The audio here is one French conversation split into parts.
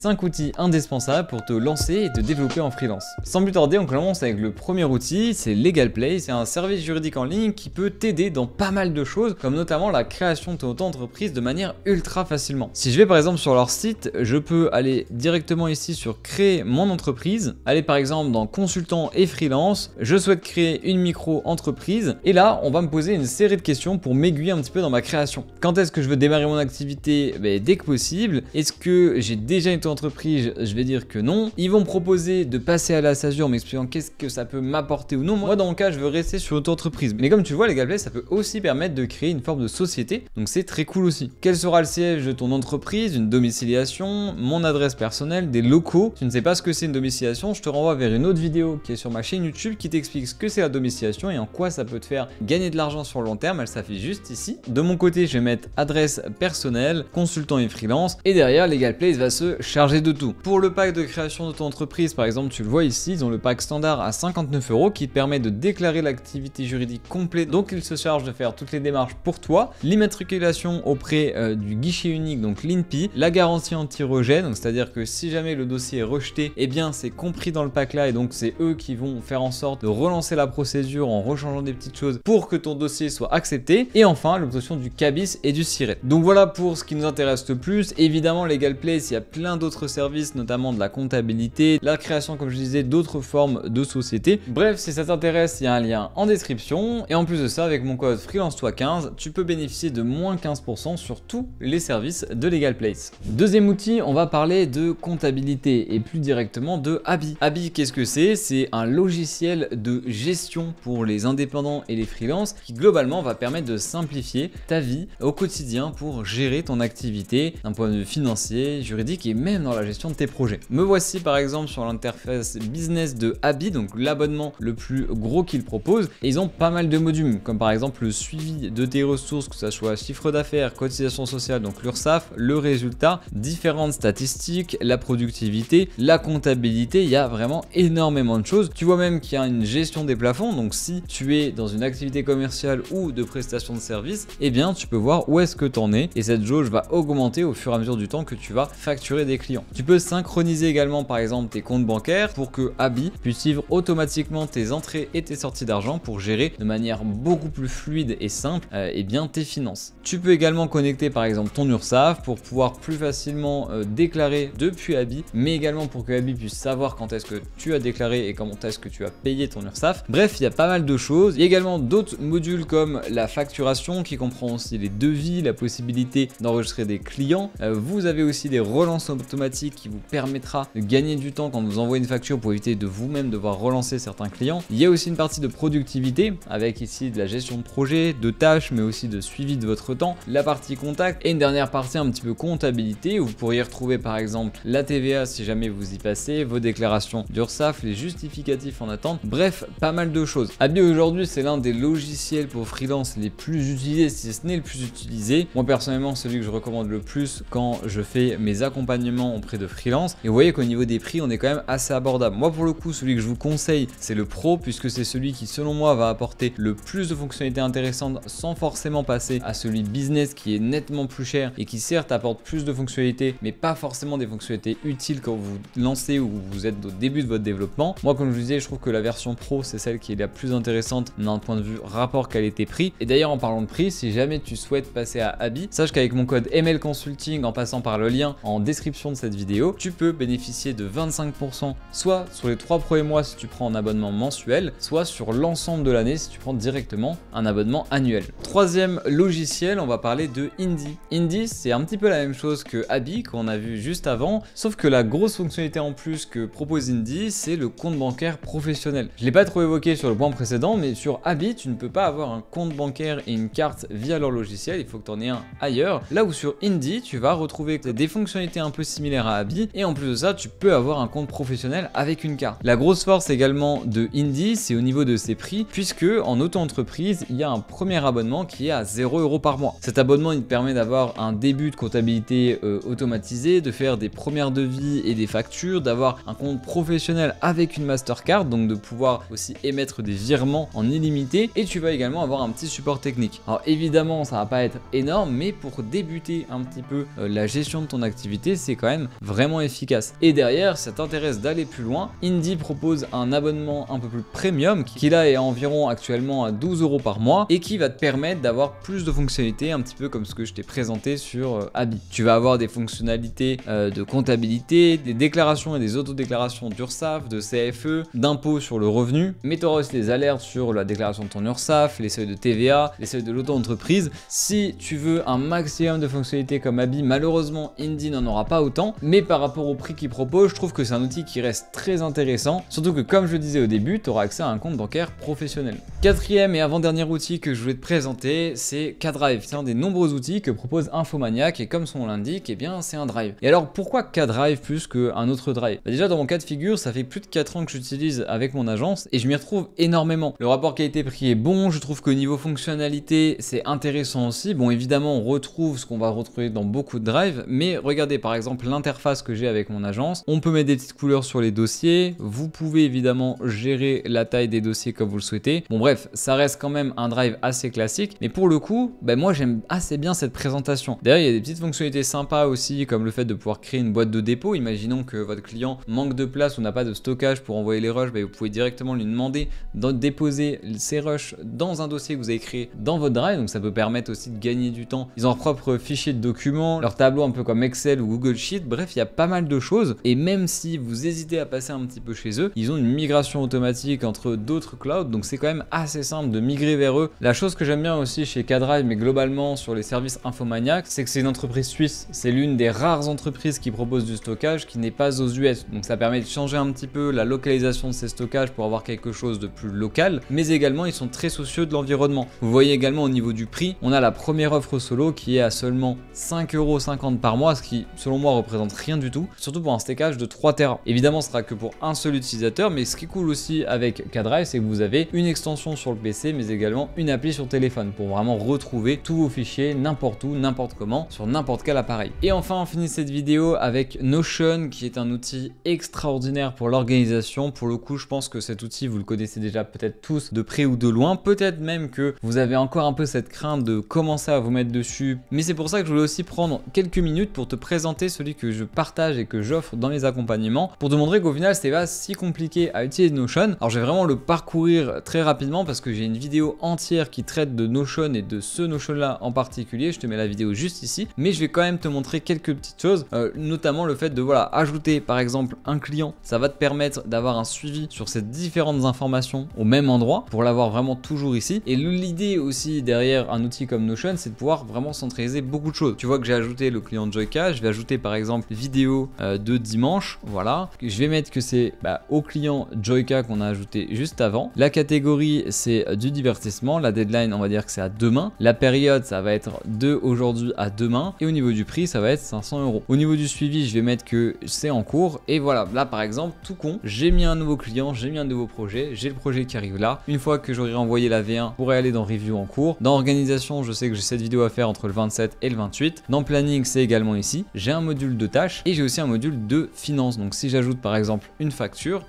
5 outils indispensables pour te lancer et te développer en freelance. Sans plus tarder, on commence avec le premier outil, c'est LegalPlay. C'est un service juridique en ligne qui peut t'aider dans pas mal de choses, comme notamment la création de ton auto-entreprise de manière ultra facilement. Si je vais par exemple sur leur site, je peux aller directement ici sur créer mon entreprise, aller par exemple dans consultant et freelance, je souhaite créer une micro-entreprise et là on va me poser une série de questions pour m'aiguiller un petit peu dans ma création. Quand est-ce que je veux démarrer mon activité? Dès que possible. Est-ce que j'ai déjà une entreprise? Je vais dire que non. Ils vont me proposer de passer à la SASU en m'expliquant qu'est-ce que ça peut m'apporter ou non. Moi dans mon cas je veux rester sur l'auto-entreprise. Mais comme tu vois, LegalPlay ça peut aussi permettre de créer une forme de société, donc c'est très cool aussi. Quel sera le siège de ton entreprise? Une domiciliation, mon adresse personnelle, des locaux. Si tu ne sais pas ce que c'est une domiciliation, je te renvoie vers une autre vidéo qui est sur ma chaîne YouTube qui t'explique ce que c'est la domiciliation et en quoi ça peut te faire gagner de l'argent sur le long terme. Elle s'affiche juste ici. De mon côté, je vais mettre adresse personnelle, consultant et freelance, et derrière LegalPlay va se charger de tout. Pour le pack de création de ton entreprise, par exemple, tu le vois ici, ils ont le pack standard à 59 € qui te permet de déclarer l'activité juridique complète, donc il se charge de faire toutes les démarches pour toi, l'immatriculation auprès du guichet unique, donc l'INPI, la garantie anti-rejet, donc c'est-à-dire que si jamais le dossier est rejeté, eh bien c'est compris dans le pack là et donc c'est eux qui vont faire en sorte de relancer la procédure en rechangeant des petites choses pour que ton dossier soit accepté. Et enfin l'obtention du CABIS et du SIRET. Donc voilà pour ce qui nous intéresse le plus. Évidemment LegalPlay, il y a plein d'autres services, notamment de la comptabilité, la création comme je disais d'autres formes de société. Bref, si ça t'intéresse, il y a un lien en description et en plus de ça, avec mon code FreelanceToi15, tu peux bénéficier de moins 15% sur tous les services de LegalPlay. Deuxième outil, on va parler de comptabilité et plus directement de Abi. Abi, qu'est-ce que c'est? C'est un logiciel de gestion pour les indépendants et les freelances qui globalement va permettre de simplifier ta vie au quotidien pour gérer ton activité d'un point de vue financier, juridique et même dans la gestion de tes projets. Me voici par exemple sur l'interface business de Abi, donc l'abonnement le plus gros qu'ils proposent, et ils ont pas mal de modules comme par exemple le suivi de tes ressources, que ce soit chiffre d'affaires, cotisation sociale, donc l'URSSAF, le résultat, différentes statistiques, la productivité, la comptabilité. Il y a vraiment énormément de choses. Tu vois même qu'il y a une gestion des plafonds, donc si tu es dans une activité commerciale ou de prestation de service, eh bien tu peux voir où est-ce que tu en es et cette jauge va augmenter au fur et à mesure du temps que tu vas facturer des clients. Tu peux synchroniser également par exemple tes comptes bancaires pour que Abi puisse suivre automatiquement tes entrées et tes sorties d'argent pour gérer de manière beaucoup plus fluide et simple bien tes finances. Tu peux également connecter par exemple ton URSSAF pour pouvoir plus facilement déclarer depuis Abi, mais également pour que Abi puisse savoir quand est-ce que tu as déclaré et comment est-ce que tu as payé ton URSSAF. Bref, il y a pas mal de choses. Il y a également d'autres modules comme la facturation qui comprend aussi les devis, la possibilité d'enregistrer des clients. Vous avez aussi des relances automatiques qui vous permettra de gagner du temps quand vous envoyez une facture pour éviter de vous-même devoir relancer certains clients. Il y a aussi une partie de productivité avec ici de la gestion de projet, de tâches, mais aussi de suivi de votre temps, la partie contact et une dernière partie un petit peu comptabilité où vous pourriez retrouver par exemple la TVA si jamais vous y passez, vos déclarations d'URSSAF, les justificatifs en attente, bref, pas mal de choses. Abi aujourd'hui c'est l'un des logiciels pour freelance les plus utilisés, si ce n'est le plus utilisé. Moi personnellement celui que je recommande le plus quand je fais mes accompagnements auprès de freelance, et vous voyez qu'au niveau des prix on est quand même assez abordable. Moi pour le coup celui que je vous conseille c'est le Pro, puisque c'est celui qui selon moi va apporter le plus de fonctionnalités intéressantes sans forcément passer à celui business qui est nettement plus cher et qui certes apporte plus de fonctionnalités mais pas forcément des fonctionnalités utiles quand vous lancez ou vous êtes au début de votre développement. Moi comme je vous disais, je trouve que la version Pro c'est celle qui est la plus intéressante d'un point de vue rapport qualité-prix. Et d'ailleurs en parlant de prix, si jamais tu souhaites passer à Abi, sache qu'avec mon code ML Consulting en passant par le lien en description de cette vidéo, tu peux bénéficier de 25% soit sur les 3 premiers mois si tu prends un abonnement mensuel, soit sur l'ensemble de l'année si tu prends directement un abonnement annuel. Troisième logiciel, on va parler de Indy. Indy c'est un petit peu la même chose que Abi qu'on a vu juste avant, sauf que la grosse fonctionnalité en plus que propose Indy c'est le compte bancaire professionnel. Je l'ai pas trop évoqué sur le point précédent, mais sur Abi tu ne peux pas avoir un compte bancaire et une carte via leur logiciel, il faut que tu en aies un ailleurs. Là où sur Indy tu vas retrouver des fonctionnalités un peu similaires à Abi et en plus de ça tu peux avoir un compte professionnel avec une carte. La grosse force également de Indy c'est au niveau de ses prix, puisque en auto-entreprise il y a un premier abonnement qui est à 0 € par mois. Cet abonnement il te permet d'avoir un début de comptabilité automatisé, de faire des premières devis et des factures, d'avoir un compte professionnel avec une Mastercard, donc de pouvoir aussi émettre des virements en illimité, et tu vas également avoir un petit support technique. Alors évidemment ça va pas être énorme, mais pour débuter un petit peu la gestion de ton activité c'est quand même vraiment efficace. Et derrière, si ça t'intéresse d'aller plus loin, Indy propose un abonnement un peu plus premium qui là est environ actuellement à 12 € par mois et qui va te permettre d'avoir plus de fonctionnalités, un petit peu comme ce que je t'ai présenté sur Abi. Tu vas avoir des fonctionnalités de comptabilité, des déclarations et des autodéclarations d'URSSAF, de CFE, d'impôts sur le revenu, mais tu auras aussi des alertes sur la déclaration de ton URSSAF, les seuils de TVA, les seuils de l'auto-entreprise. Si tu veux un maximum de fonctionnalités comme Abi, malheureusement Indy n'en aura pas autant, mais par rapport au prix qu'il propose, je trouve que c'est un outil qui reste très intéressant, surtout que comme je le disais au début, tu auras accès à un compte bancaire professionnel. Quatrième et avant-dernier outil que je voulais te présenter, c'est K-Drive. C'est un des nombreux outils que propose Infomaniac et comme son nom l'indique, eh bien c'est un drive. Et alors pourquoi K-Drive plus qu'un autre drive? Déjà dans mon cas de figure, ça fait plus de 4 ans que j'utilise avec mon agence et je m'y retrouve énormément. Le rapport qualité-prix est bon, je trouve qu'au niveau fonctionnalité, c'est intéressant aussi. Bon évidemment on retrouve ce qu'on va retrouver dans beaucoup de drives, mais regardez par exemple l'interface que j'ai avec mon agence. On peut mettre des petites couleurs sur les dossiers, vous pouvez évidemment gérer la taille des dossiers comme vous le souhaitez. Bon bref, ça reste quand même un drive assez classique, mais pour le coup, moi j'aime assez bien cette présentation. D'ailleurs il y a des petites fonctionnalités sympas aussi, comme le fait de pouvoir créer une boîte de dépôt. Imaginons que votre client manque de place ou n'a pas de stockage pour envoyer les rushs, vous pouvez directement lui demander de déposer ces rushs dans un dossier que vous avez créé dans votre drive, donc ça peut permettre aussi de gagner du temps. Ils ont leur propre fichier de documents, leur tableau un peu comme Excel ou Google Sheet, bref il y a pas mal de choses et même si vous hésitez à passer un petit peu chez eux, ils ont une migration automatique entre d'autres clouds, donc c'est quand même assez simple de migrer vers eux. La chose que j'aime bien aussi chez K-Drive, mais globalement sur les services Infomaniac, c'est que c'est une entreprise suisse. C'est l'une des rares entreprises qui propose du stockage qui n'est pas aux US, donc ça permet de changer un petit peu la localisation de ces stockages pour avoir quelque chose de plus local, mais également ils sont très soucieux de l'environnement. Vous voyez également au niveau du prix, on a la première offre solo qui est à seulement 5,50 € par mois, ce qui selon moi représente rien du tout, surtout pour un stockage de 3 Tera. Évidemment ce sera que pour un seul utilisateur, mais ce qui est cool aussi avec K-Drive, c'est que vous avez une extension sur le PC, mais également une appli sur téléphone pour vraiment retrouver tous vos fichiers n'importe où, n'importe comment, sur n'importe quel appareil. Et enfin on finit cette vidéo avec Notion, qui est un outil extraordinaire pour l'organisation. Pour le coup je pense que cet outil vous le connaissez déjà peut-être tous de près ou de loin, peut-être même que vous avez encore un peu cette crainte de commencer à vous mettre dessus, mais c'est pour ça que je voulais aussi prendre quelques minutes pour te présenter celui que je partage et que j'offre dans les accompagnements, pour te montrer qu'au final c'est pas si compliqué à utiliser Notion. Alors je vais vraiment le parcourir très rapidement parce que j'ai une vidéo entière qui traite de Notion et de ce Notion là en particulier, je te mets la vidéo juste ici, mais je vais quand même te montrer quelques petites choses, notamment le fait de ajouter par exemple un client, ça va te permettre d'avoir un suivi sur ces différentes informations au même endroit pour l'avoir vraiment toujours ici. Et l'idée aussi derrière un outil comme Notion, c'est de pouvoir vraiment centraliser beaucoup de choses. Tu vois que j'ai ajouté le client Joyka, je vais ajouter par exemple vidéo de dimanche, voilà. Je vais mettre que c'est au client Joyka qu'on a ajouté juste avant. La catégorie c'est du divertissement, la deadline on va dire que c'est à demain, la période ça va être de aujourd'hui à demain et au niveau du prix ça va être 500 €. Au niveau du suivi je vais mettre que c'est en cours et voilà, là par exemple tout con, j'ai mis un nouveau client, j'ai mis un nouveau projet, j'ai le projet qui arrive là. Une fois que j'aurai envoyé la V1, je pourrai aller dans review en cours. Dans organisation, je sais que j'ai cette vidéo à faire entre le 27 et le 28. Dans planning, c'est également ici. J'ai un module de tâches et j'ai aussi un module de finance. Donc si j'ajoute par exemple une facture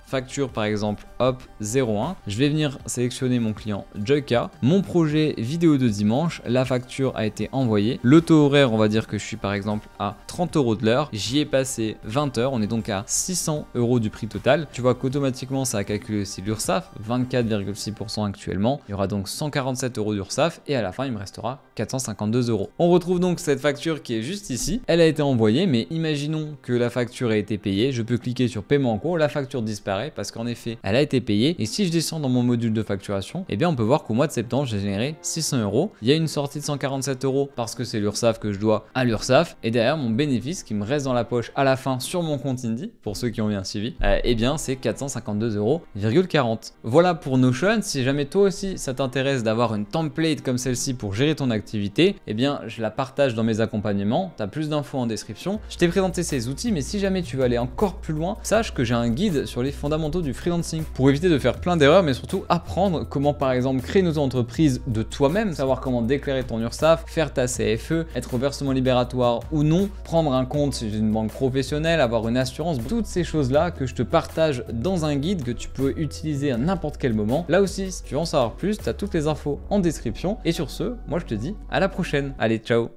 par exemple hop 01, je vais venir sélectionner mon client Joyka, mon projet vidéo de dimanche, la facture a été envoyée. Le taux horaire, on va dire que je suis par exemple à 30 € de l'heure. J'y ai passé 20 heures, on est donc à 600 € du prix total. Tu vois qu'automatiquement ça a calculé aussi l'URSSAF, 24,6% actuellement. Il y aura donc 147 € d'URSSAF et à la fin il me restera 452 €. On retrouve donc cette facture qui est juste ici. Elle a été envoyée, mais imaginons que la facture a été payée. Je peux cliquer sur paiement en cours, la facture disparaît parce qu'en effet elle a été payée. Et si je descends dans mon module de facturation, eh bien on peut voir qu'au mois de septembre j'ai généré 600 €. Il y a une sortie de 147 € parce que c'est l'URSSAF que je dois à l'URSSAF. Et derrière mon bénéfice qui me reste dans la poche à la fin sur mon compte Indy, pour ceux qui ont bien suivi, eh bien c'est 452,40 €. Voilà pour Notion. Si jamais toi aussi ça t'intéresse d'avoir une template comme celle-ci pour gérer ton activité, eh bien je la partage dans mes accompagnements. Tu as plus d'infos en description. Je t'ai présenté ces outils, mais si jamais tu veux aller encore plus loin, sache que j'ai un guide sur les fondamentaux du freelancing pour éviter de faire plein d'erreurs, mais surtout apprendre comment par exemple créer une auto-entreprise de toi-même, savoir comment déclarer ton URSSAF, faire ta CFE, être au versement libératoire ou non, prendre un compte chez une banque professionnelle, avoir une assurance, toutes ces choses-là que je te partage dans un guide que tu peux utiliser à n'importe quel moment. Là aussi, si tu veux en savoir plus, tu as toutes les infos en description. Et sur ce, moi je te dis à la prochaine. Allez, ciao!